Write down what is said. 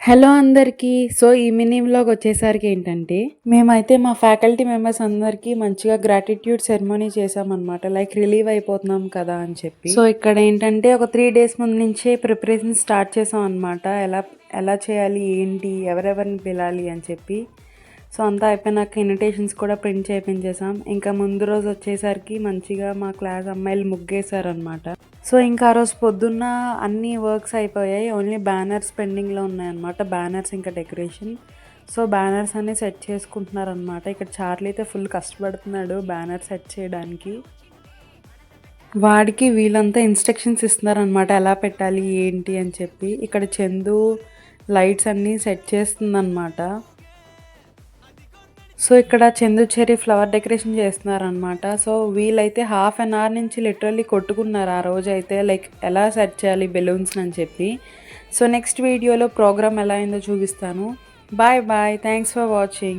Hello అందరికీ. So, ఈ mini vlog వచ్చేసరికి ఏంటంటే, మేమైతే మా ఫ్యాకల్టీ మెంబర్స్ అందరికీ మంచిగా గ్రాటిట్యూడ్ సెరమనీ చేశామనమాట. లైక్ రిలీవ్ అయిపోతున్నాం కదా అని చెప్పి. సో, ఇక్కడ ఏంటంటే ఒక 3 డేస్ ముందు నుంచే ప్రిపరేషన్ స్టార్ట్ చేసాం అనమాట. ఎలా ఎలా చేయాలి, ఏంటి, ఎవరెవరిని పిలాలి అని చెప్పి. సో, అంతా అయిపోయినాక ఇన్విటేషన్స్ కూడా ప్రింట్ చేయించేసాం. ఇంకా ముందు రోజు వచ్చేసరికి మంచిగా మా క్లాస్ అమ్మాయిలు ముగ్గేశారనమాట. సో, ఇంకా ఆ రోజు పొద్దున్న అన్ని వర్క్స్ అయిపోయాయి. ఓన్లీ బ్యానర్స్ పెండింగ్‌లో ఉన్నాయన్నమాట. బ్యానర్స్ ఇంకా డెకరేషన్. సో, బ్యానర్స్ అన్నీ సెట్ చేసుకుంటున్నారనమాట. ఇక్కడ చార్లీ అయితే ఫుల్ కష్టపడుతున్నాడు బ్యానర్ సెట్ చేయడానికి. వాడికి వీళ్ళంతా ఇన్స్ట్రక్షన్స్ ఇస్తున్నారనమాట. ఎలా పెట్టాలి, ఏంటి అని చెప్పి. ఇక్కడ చందు లైట్స్ అన్నీ సెట్ చేస్తుందనమాట. సో, ఇక్కడ చందు చెర్రీ ఫ్లవర్ డెకరేషన్ చేస్తున్నారనమాట. సో, వీళ్ళైతే హాఫ్ అన్ అవర్ నుంచి లిటరల్లీ కొట్టుకున్నారు ఆ రోజైతే. లైక్ ఎలా సెట్ చేయాలి బెలూన్స్‌ని అని చెప్పి. సో, నెక్స్ట్ వీడియోలో ప్రోగ్రామ్ ఎలా అయిందో చూపిస్తాను. Bye bye. Thanks for watching.